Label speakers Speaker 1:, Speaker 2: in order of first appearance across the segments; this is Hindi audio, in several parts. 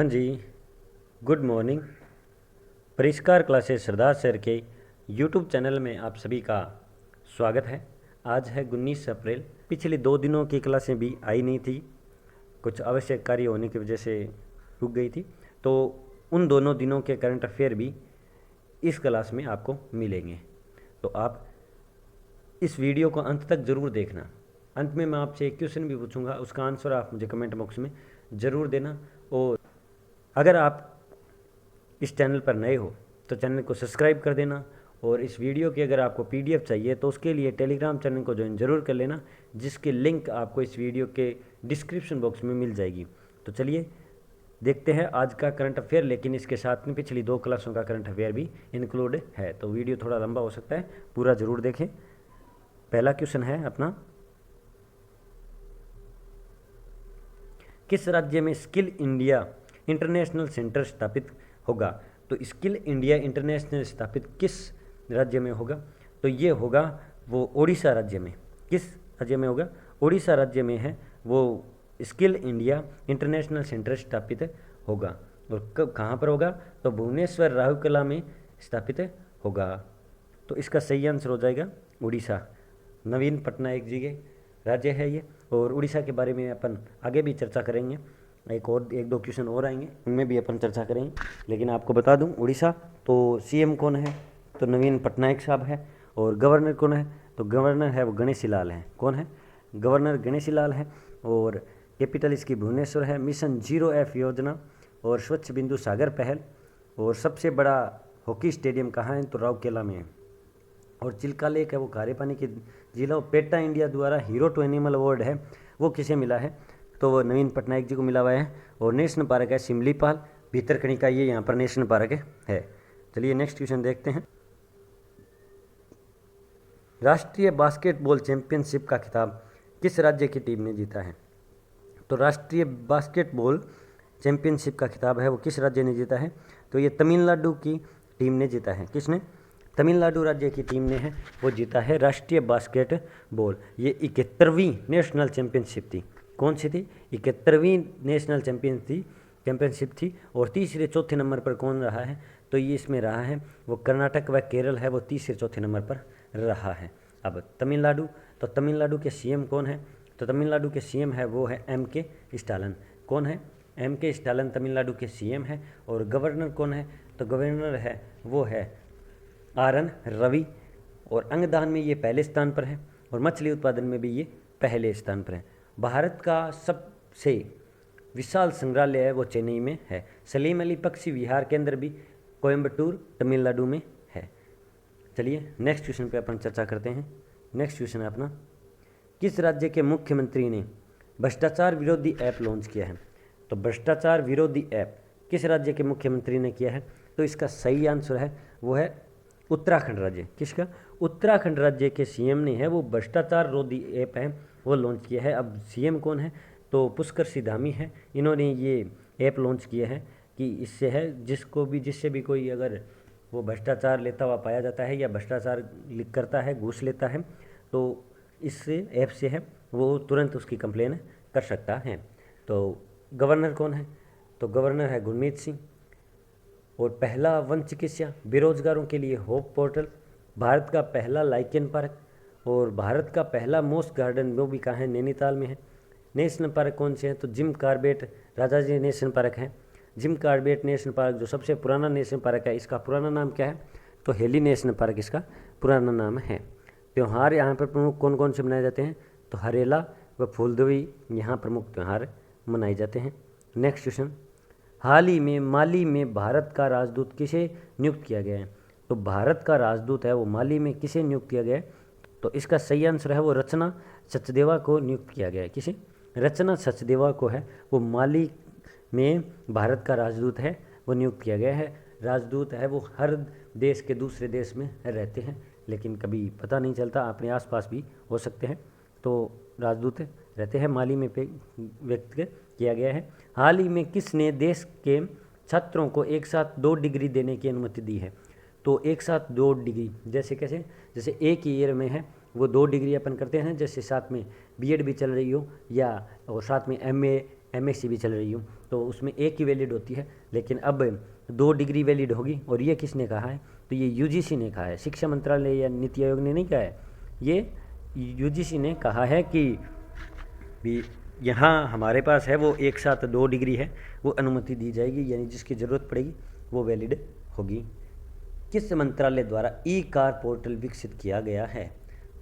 Speaker 1: जी, गुड मॉर्निंग। परिष्कार क्लासेस सरदार सर के यूट्यूब चैनल में आप सभी का स्वागत है। आज है 19 अप्रैल। पिछले 2 दिनों की क्लासें भी आई नहीं थी, कुछ आवश्यक कार्य होने की वजह से रुक गई थी, तो उन दोनों दिनों के करंट अफेयर भी इस क्लास में आपको मिलेंगे। तो आप इस वीडियो को अंत तक ज़रूर देखना। अंत में मैं आपसे एक क्वेश्चन भी पूछूंगा, उसका आंसर आप मुझे कमेंट बॉक्स में ज़रूर देना। और अगर आप इस चैनल पर नए हो तो चैनल को सब्सक्राइब कर देना। और इस वीडियो की अगर आपको पीडीएफ चाहिए तो उसके लिए टेलीग्राम चैनल को ज्वाइन ज़रूर कर लेना, जिसकी लिंक आपको इस वीडियो के डिस्क्रिप्शन बॉक्स में मिल जाएगी। तो चलिए देखते हैं आज का करंट अफेयर, लेकिन इसके साथ में पिछली 2 क्लासों का करंट अफेयर भी इंक्लूड है, तो वीडियो थोड़ा लंबा हो सकता है, पूरा ज़रूर देखें। पहला क्वेश्चन है अपना, किस राज्य में स्किल इंडिया इंटरनेशनल सेंटर स्थापित होगा? तो स्किल इंडिया इंटरनेशनल स्थापित किस राज्य में होगा? तो ये होगा वो ओडिशा राज्य में। किस राज्य में होगा? ओडिशा राज्य में है वो स्किल इंडिया इंटरनेशनल सेंटर स्थापित होगा। और कब कहाँ पर होगा? तो भुवनेश्वर राहुलकेला में स्थापित होगा। तो इसका सही आंसर हो जाएगा उड़ीसा। नवीन पटनायक जी के राज्य है ये। और उड़ीसा के बारे में अपन आगे भी चर्चा करेंगे, एक दो क्वेश्चन और आएंगे, उनमें भी अपन चर्चा करेंगे। लेकिन आपको बता दूं, उड़ीसा तो सीएम कौन है? तो नवीन पटनायक साहब है। और गवर्नर कौन है? तो गवर्नर है वो गणेशी लाल है। कौन है? गवर्नर गणेशी लाल है। और कैपिटल इसकी भुवनेश्वर है। मिशन 0F योजना और स्वच्छ बिंदु सागर पहल। और सबसे बड़ा हॉकी स्टेडियम कहाँ है? तो राउरकेला में है। और चिल्का लेक है वो खारे पानी की जिला। और पेटा इंडिया द्वारा हीरो टू एनिमल अवार्ड है वो किसे मिला है? तो वो नवीन पटनायक जी को मिला हुआ है। और नेशनल पार्क है सिमलीपाल, भीतरकनिका, ये यहाँ पर नेशनल पार्क है। चलिए नेक्स्ट क्वेश्चन देखते हैं। राष्ट्रीय बास्केटबॉल चैंपियनशिप का खिताब किस राज्य की टीम ने जीता है? तो राष्ट्रीय बास्केटबॉल चैंपियनशिप का खिताब है वो किस राज्य ने जीता है? तो ये तमिलनाडु की टीम ने जीता है। किसने? तमिलनाडु राज्य की टीम ने है वो जीता है राष्ट्रीय बास्केटबॉल। ये 71वीं नेशनल चैंपियनशिप थी। कौन सी थी? 71वीं नेशनल चैंपियनशिप थी। और तीसरे चौथे नंबर पर कौन रहा है? तो ये इसमें रहा है वो कर्नाटक व केरल है वो तीसरे चौथे नंबर पर रहा है। अब तमिलनाडु, तो तमिलनाडु के सीएम कौन है? तो तमिलनाडु के सीएम है वो है M.K. स्टालिन। कौन है? M.K. स्टालिन तमिलनाडु के सीएम है। और गवर्नर कौन है? तो गवर्नर है वो है RN रवि। और अंगदान में ये पहले स्थान पर है। और मछली उत्पादन में भी ये पहले स्थान पर है। भारत का सबसे विशाल संग्रहालय है वो चेन्नई में है। सलीम अली पक्षी विहार केंद्र भी कोयम्बटूर तमिलनाडु में है। चलिए नेक्स्ट क्वेश्चन पे अपन चर्चा करते हैं। नेक्स्ट क्वेश्चन है अपना, किस राज्य के मुख्यमंत्री ने भ्रष्टाचार विरोधी ऐप लॉन्च किया है? तो भ्रष्टाचार विरोधी ऐप किस राज्य के मुख्यमंत्री ने किया है? तो इसका सही आंसर है वो है उत्तराखंड राज्य। किसका? उत्तराखंड राज्य के सीएम ने है वो भ्रष्टाचार विरोधी ऐप है वो लॉन्च किया है। अब सीएम कौन है? तो पुष्कर सिंह धामी है। इन्होंने ये ऐप लॉन्च किया है कि इससे है जिससे भी कोई अगर वो भ्रष्टाचार लेता हुआ पाया जाता है या भ्रष्टाचार करता है, घूस लेता है, तो इस ऐप से है वो तुरंत उसकी कंप्लेन कर सकता है। तो गवर्नर कौन है? तो गवर्नर है गुरमीत सिंह। और पहला वन चिकित्सा, बेरोजगारों के लिए होप पोर्टल, भारत का पहला लाइकेन पार्क और भारत का पहला मोस्ट गार्डन वो भी कहाँ है? नैनीताल में है। नेशनल पार्क कौन से हैं? तो Jim Corbett Rajaji national park है। जिम कॉर्बेट नेशनल पार्क जो सबसे पुराना नेशनल पार्क है, इसका पुराना नाम क्या है? तो हेली नेशनल पार्क इसका पुराना नाम है। त्यौहार यहाँ पर प्रमुख कौन कौन से मनाए जाते हैं? तो हरेला व फूलदेवी यहाँ प्रमुख त्यौहार मनाए जाते हैं। नेक्स्ट क्वेश्चन, हाल ही में माली में भारत का राजदूत किसे नियुक्त किया गया है? तो भारत का राजदूत है वो माली में किसे नियुक्त किया गया है? तो इसका सही आंसर है वो रचना सचदेवा को नियुक्त किया गया है। किसे? रचना सचदेवा को है वो माली में भारत का राजदूत है वो नियुक्त किया गया है। राजदूत है वो हर देश के दूसरे देश में रहते हैं, लेकिन कभी पता नहीं चलता, अपने आसपास भी हो सकते हैं। तो राजदूत रहते हैं माली में व्यक्त किया गया है। हाल ही में किसने देश के छात्रों को एक साथ 2 डिग्री देने की अनुमति दी है? तो एक साथ 2 डिग्री जैसे कैसे? जैसे एक ही ईयर में है वो 2 डिग्री अपन करते हैं, जैसे साथ में बीएड भी चल रही हो या और साथ में MA MSc भी चल रही हो तो उसमें एक ही वैलिड होती है, लेकिन अब 2 डिग्री वैलिड होगी। और ये किसने कहा है? तो ये UGC ने कहा है, शिक्षा मंत्रालय या नीति आयोग ने नहीं कहा है, ये UGC ने कहा है कि भी यहाँ हमारे पास है वो एक साथ 2 डिग्री है, वो अनुमति दी जाएगी, यानी जिसकी ज़रूरत पड़ेगी वो वैलिड होगी। किस मंत्रालय द्वारा ई कार पोर्टल विकसित किया गया है?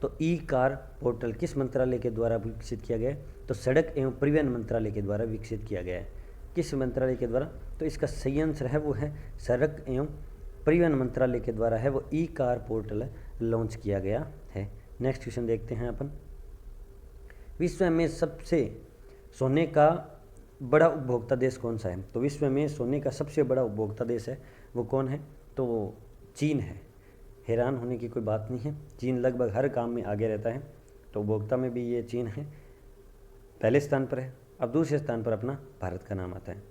Speaker 1: तो ई कार पोर्टल किस मंत्रालय के द्वारा विकसित किया गया है? तो सड़क एवं परिवहन मंत्रालय के द्वारा विकसित किया गया है। किस मंत्रालय के द्वारा? तो इसका सही आंसर है वो है सड़क एवं परिवहन मंत्रालय के द्वारा है वो ई कार पोर्टल लॉन्च किया गया है। नेक्स्ट क्वेश्चन देखते हैं अपन। विश्व में सबसे सोने का बड़ा उपभोक्ता देश कौन सा है? तो विश्व में सोने का सबसे बड़ा उपभोक्ता देश है वो कौन है? तो वो चीन है। हैरान होने की कोई बात नहीं है, चीन लगभग हर काम में आगे रहता है, तो उपभोक्ता में भी ये चीन है, पहले स्थान पर है। अब दूसरे स्थान पर अपना भारत का नाम आता है,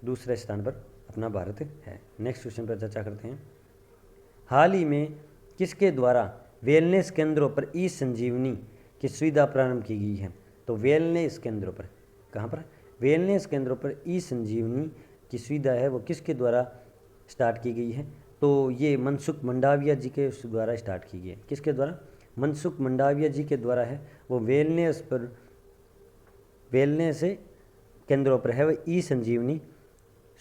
Speaker 1: दूसरे स्थान पर अपना भारत है। नेक्स्ट क्वेश्चन पर चर्चा करते हैं। हाल ही में किसके द्वारा वेलनेस केंद्रों पर ई संजीवनी की सुविधा प्रारंभ की गई है? तो वेलनेस केंद्रों पर, कहाँ पर? वेलनेस केंद्रों पर ई संजीवनी की सुविधा है वो किसके द्वारा स्टार्ट की गई है? तो ये मनसुख मंडाविया जी के द्वारा स्टार्ट की गई है। किसके द्वारा? मनसुख मंडाविया जी के द्वारा है वो वेलनेस केंद्रों पर है वो ई संजीवनी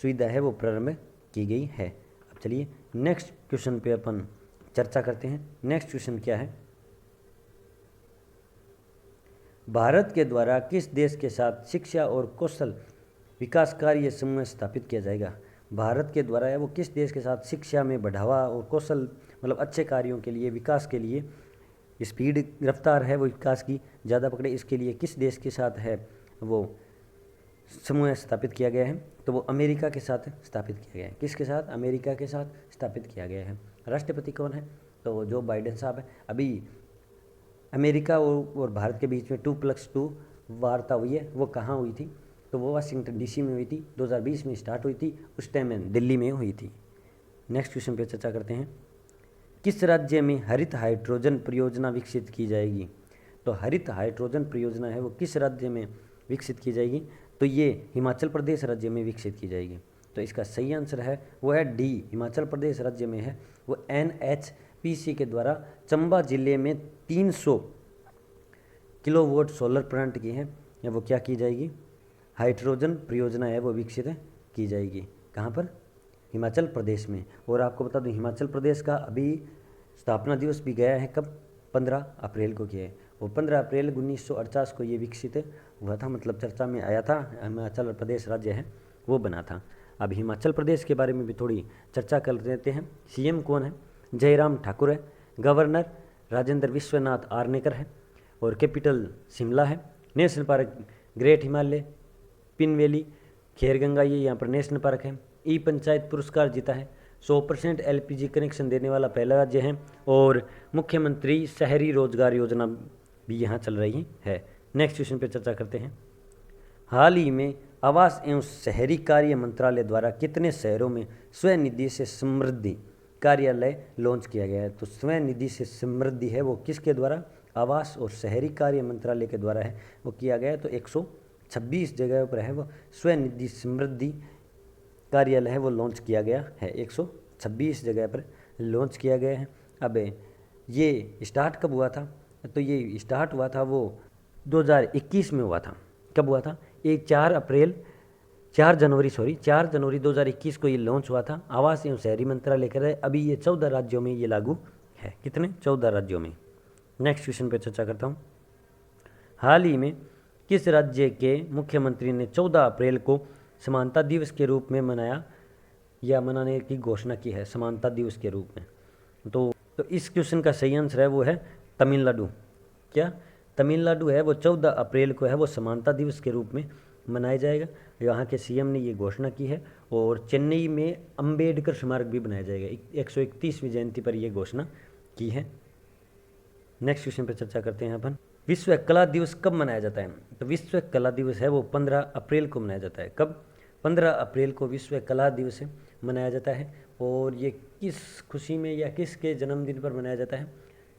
Speaker 1: सुविधा है वो प्रारंभ की गई है। अब चलिए नेक्स्ट क्वेश्चन पे अपन चर्चा करते हैं। नेक्स्ट क्वेश्चन क्या है? भारत के द्वारा किस देश के साथ शिक्षा और कौशल विकास कार्य समूह स्थापित किया जाएगा? भारत के द्वारा है वो किस देश के साथ शिक्षा में बढ़ावा और कौशल मतलब अच्छे कार्यों के लिए, विकास के लिए, स्पीड रफ्तार है वो विकास की ज़्यादा पकड़े, इसके लिए किस देश के साथ है वो समूह स्थापित किया गया है? तो वो अमेरिका के साथ स्थापित किया गया है। किसके साथ? अमेरिका के साथ स्थापित किया गया है। राष्ट्रपति कौन है? तो जो बाइडेन साहब है। अभी अमेरिका और भारत के बीच में 2+2 वार्ता हुई है, वो कहाँ हुई थी? तो वो वाशिंगटन DC में हुई थी, 2020 में स्टार्ट हुई थी, उस टाइम में दिल्ली में हुई थी। नेक्स्ट क्वेश्चन पे चर्चा करते हैं। किस राज्य में हरित हाइड्रोजन परियोजना विकसित की जाएगी? तो हरित हाइड्रोजन परियोजना है वो किस राज्य में विकसित की जाएगी? तो ये हिमाचल प्रदेश राज्य में विकसित की जाएगी। तो इसका सही आंसर है वो है डी, हिमाचल प्रदेश राज्य में है वो NHPC के द्वारा चंबा जिले में 300 किलोवाट सोलर प्लांट की है या वो क्या की जाएगी? हाइड्रोजन परियोजना है वो विकसित की जाएगी। कहाँ पर? हिमाचल प्रदेश में। और आपको बता दूं हिमाचल प्रदेश का अभी स्थापना दिवस भी गया है, कब? 15 अप्रैल को किया है। और 15 अप्रैल 1948 को ये विकसित हुआ था, मतलब चर्चा में आया था, हिमाचल प्रदेश राज्य है वो बना था। अब हिमाचल प्रदेश के बारे में भी थोड़ी चर्चा कर लेते हैं। CM कौन है? जयराम ठाकुर है। गवर्नर राजेंद्र विश्वनाथ आर्नेकर है। और कैपिटल शिमला है। National park great Himalaya, Pin valley, Kheerganga, ये यहाँ पर नेशनल पार्क है। ई पंचायत पुरस्कार जीता है। 100% LPG कनेक्शन देने वाला पहला राज्य है। और मुख्यमंत्री शहरी रोजगार योजना भी यहाँ चल रही है। नेक्स्ट क्वेश्चन पर चर्चा करते हैं। हाल ही में आवास एवं शहरी कार्य मंत्रालय द्वारा कितने शहरों में स्वनिधि से समृद्धि कार्यालय लॉन्च किया गया है? तो स्वनिधि से समृद्धि है वो किसके द्वारा? आवास और शहरी कार्य मंत्रालय के द्वारा है वो किया गया है। तो 126 जगह पर है वो स्वनिधि समृद्धि कार्यालय है वो लॉन्च किया गया है। 126 जगह पर लॉन्च किया गया है। अब ये स्टार्ट कब हुआ था? तो ये स्टार्ट हुआ था वो 2021 में हुआ था। कब हुआ था? ये 4 जनवरी 2021 को ये लॉन्च हुआ था। आवास एवं शहरी मंत्रालय कर रहे। अभी ये 14 राज्यों में ये लागू है। कितने? 14 राज्यों में। नेक्स्ट क्वेश्चन पे चर्चा करता हूँ। हाल ही में किस राज्य के मुख्यमंत्री ने 14 अप्रैल को समानता दिवस के रूप में मनाया या मनाने की घोषणा की है? समानता दिवस के रूप में। तो इस क्वेश्चन का सही आंसर है वो है तमिलनाडु। क्या? तमिलनाडु है वो 14 अप्रैल को है वो समानता दिवस के रूप में मनाया जाएगा। यहाँ के CM ने ये घोषणा की है। और चेन्नई में अंबेडकर स्मारक भी बनाया जाएगा। 131वीं जयंती पर यह घोषणा की है। नेक्स्ट क्वेश्चन पर चर्चा करते हैं अपन। विश्व कला दिवस कब मनाया जाता है? तो विश्व कला दिवस है वो 15 अप्रैल को मनाया जाता है। कब? 15 अप्रैल को विश्व कला दिवस मनाया जाता है। और ये किस खुशी में या किसके जन्मदिन पर मनाया जाता है?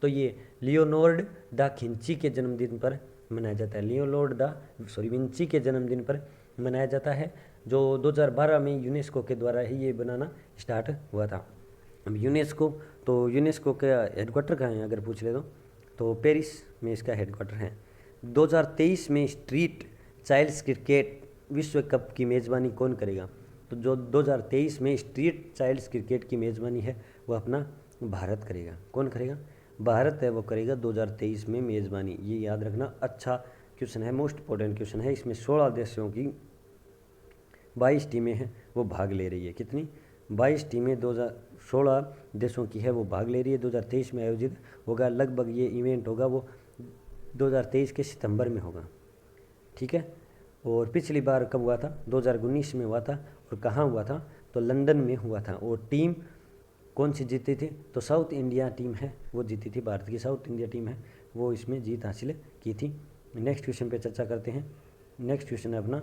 Speaker 1: तो ये लियोनार्डो दा विंची के जन्मदिन पर मनाया जाता है। विंची के जन्मदिन पर मनाया जाता है, जो 2012 में यूनेस्को के द्वारा ही ये बनाना स्टार्ट हुआ था। अब यूनेस्को का हेडक्वार्टर कहाँ है अगर पूछ ले तो पेरिस में इसका हेडक्वार्टर है। 2023 में स्ट्रीट चाइल्ड्स क्रिकेट विश्व कप की मेज़बानी कौन करेगा? तो जो 2023 में स्ट्रीट चाइल्ड्स क्रिकेट की मेज़बानी है वो अपना भारत करेगा। कौन करेगा? भारत है, वो करेगा 2023 में मेज़बानी। ये याद रखना, अच्छा क्वेश्चन है, मोस्ट इंपॉर्टेंट क्वेश्चन है। इसमें 16 देशों की 22 टीमें हैं वो भाग ले रही है। कितनी? 22 टीमें 2016 देशों की है वो भाग ले रही है। 2023 में आयोजित होगा। लगभग ये इवेंट होगा वो 2023 के सितंबर में होगा। ठीक है। और पिछली बार कब हुआ था? 2019 में हुआ था। और कहाँ हुआ था? तो लंदन में हुआ था। और टीम कौन सी जीती थी? तो साउथ इंडिया टीम है वो जीती थी। भारत की साउथ इंडिया टीम है वो इसमें जीत हासिल की थी। नेक्स्ट क्वेश्चन पे चर्चा करते हैं। नेक्स्ट क्वेश्चन है अपना,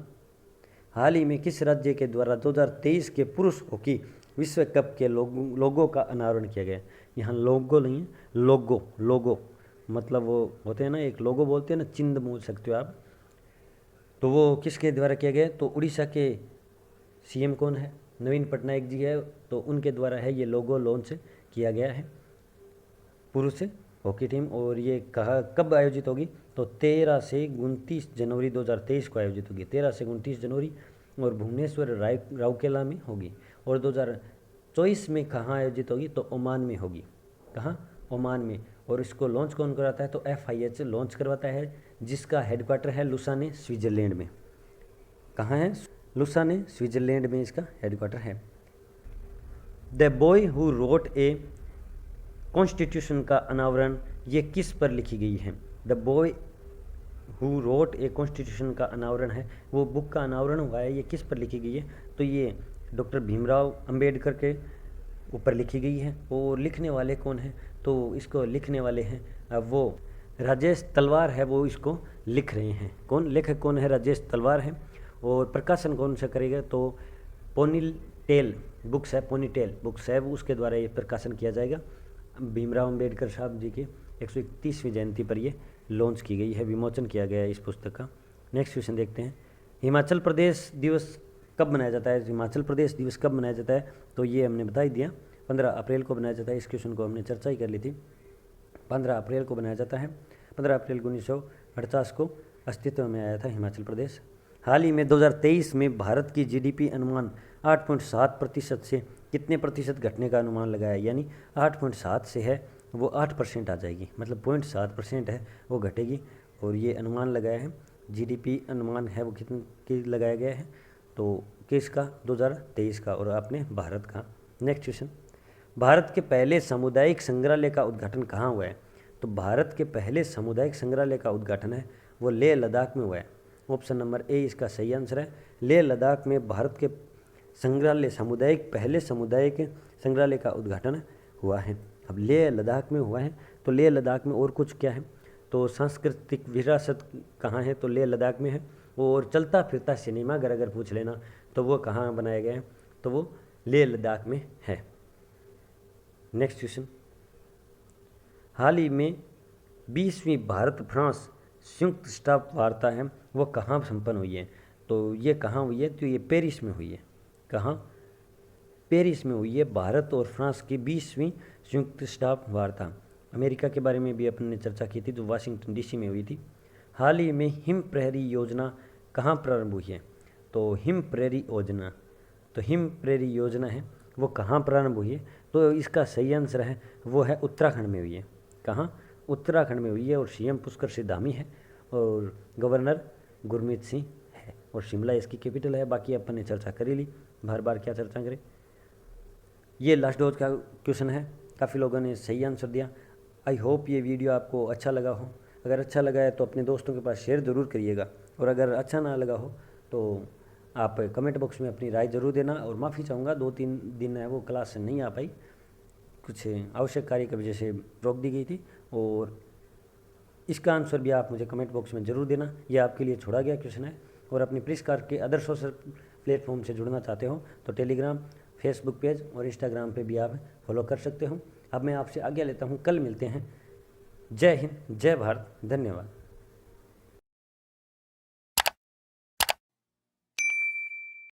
Speaker 1: हाल ही में किस राज्य के द्वारा 2023 के पुरुष हॉकी विश्व कप के लोगों का अनावरण किया गया? यहाँ लोगो नहीं है, लोगो मतलब वो होते हैं ना, एक लोगो बोलते हैं ना, चिन्ह बोल सकते हो आप। तो वो किसके द्वारा किया गया? तो उड़ीसा के सीएम कौन है? नवीन पटनायक जी है। तो उनके द्वारा है ये लोगो लॉन्च किया गया है, पुरुष हॉकी टीम। और ये कब आयोजित होगी? तो 13 से 29 जनवरी 2023 को आयोजित होगी। 13 से 29 जनवरी और भुवनेश्वर राउरकेला में होगी। और 2024 में कहाँ आयोजित होगी? तो ओमान में होगी। कहाँ? ओमान में। और इसको लॉन्च कौन कराता है? तो FIH लॉन्च करवाता है, जिसका हेडक्वार्टर है लुसाने, स्विट्जरलैंड में। कहाँ है? लुसाने, स्विट्जरलैंड में इसका हेडक्वार्टर है। The boy who wrote a constitution का अनावरण ये किस पर लिखी गई है? The boy who wrote a constitution का अनावरण है, वो बुक का अनावरण हुआ है, ये किस पर लिखी गई है? तो ये डॉक्टर भीमराव अंबेडकर के ऊपर लिखी गई है। और लिखने वाले कौन हैं? तो इसको लिखने वाले हैं वो राजेश तलवार है, वो इसको लिख रहे हैं। कौन लेखक कौन है? राजेश तलवार है। और प्रकाशन कौन सा करेगा? तो पोनीटेल बुक्स है, पोनीटेल बुक्स है, वो उसके द्वारा ये प्रकाशन किया जाएगा। भीमराव अंबेडकर साहब जी की 131वीं जयंती पर ये लॉन्च की गई है, विमोचन किया गया है इस पुस्तक का। नेक्स्ट क्वेश्चन देखते हैं, हिमाचल प्रदेश दिवस कब मनाया जाता है? हिमाचल प्रदेश दिवस कब मनाया जाता है? तो ये हमने बता ही दिया, 15 अप्रैल को बनाया जाता है। इस क्वेश्चन को हमने चर्चा ही कर ली थी। 15 अप्रैल को बनाया जाता है। 15 अप्रैल 1948 को अस्तित्व में आया था हिमाचल प्रदेश। हाल ही में 2023 में भारत की GDP अनुमान 8.7% से कितने प्रतिशत घटने का अनुमान लगाया? यानी 8.7 से है वो 8% आ जाएगी, मतलब 0.7% है वो घटेगी। और ये अनुमान लगाया है, GDP अनुमान है वो कितने की लगाया गया है? तो किसका? 2023 का, और अपने भारत का। नेक्स्ट क्वेश्चन, भारत के पहले सामुदायिक संग्रहालय का उद्घाटन कहाँ हुआ है? तो भारत के पहले सामुदायिक संग्रहालय का उद्घाटन है वो लेह लद्दाख में हुआ है। ऑप्शन नंबर ए इसका सही आंसर है। लेह लद्दाख में भारत के पहले सामुदायिक संग्रहालय का उद्घाटन हुआ है। अब लेह लद्दाख में हुआ है, तो लेह लद्दाख में और कुछ क्या है? तो सांस्कृतिक विरासत कहाँ है? तो लेह लद्दाख में है। और चलता फिरता सिनेमाघर अगर पूछ लेना तो वो कहाँ बनाया गया है? तो वो लेह लद्दाख में है। नेक्स्ट क्वेश्चन, हाल ही में 20वीं भारत फ्रांस संयुक्त स्टाफ वार्ता है वो कहाँ संपन्न हुई है? तो ये कहाँ हुई है? तो ये पेरिस में हुई है। कहाँ? पेरिस में हुई है भारत और फ्रांस की 20वीं संयुक्त स्टाफ वार्ता। अमेरिका के बारे में भी अपन ने चर्चा की थी, तो वाशिंगटन DC में हुई थी। हाल ही में हिम प्रहरी योजना कहाँ प्रारंभ हुई है? तो हिम प्रहरी योजना है वो कहाँ प्रारंभ हुई है? तो इसका सही आंसर है वो है उत्तराखंड में हुई है। कहाँ? उत्तराखंड में हुई है। और CM पुष्कर सिंह धामी है और गवर्नर गुरमीत सिंह है, और शिमला इसकी कैपिटल है। बाकी अपन ने चर्चा कर ही ली, बार बार क्या चर्चा करें। ये लास्ट डोज का क्वेश्चन है, काफ़ी लोगों ने सही आंसर दिया। आई होप ये वीडियो आपको अच्छा लगा हो। अगर अच्छा लगा है तो अपने दोस्तों के पास शेयर ज़रूर करिएगा, और अगर अच्छा ना लगा हो तो आप कमेंट बॉक्स में अपनी राय ज़रूर देना। और माफ़ी चाहूँगा, 2-3 दिन है वो क्लास नहीं आ पाई, कुछ आवश्यक कार्य की वजह से रोक दी गई थी। और इसका आंसर भी आप मुझे कमेंट बॉक्स में ज़रूर देना, ये आपके लिए छोड़ा गया क्वेश्चन है। और अपनी प्रिस्कार के अदर सोशल प्लेटफॉर्म से जुड़ना चाहते हो तो टेलीग्राम, फेसबुक पेज और इंस्टाग्राम पे भी आप फॉलो कर सकते हो। अब मैं आपसे आज्ञा लेता हूँ, कल मिलते हैं। जय हिंद, जय भारत, धन्यवाद।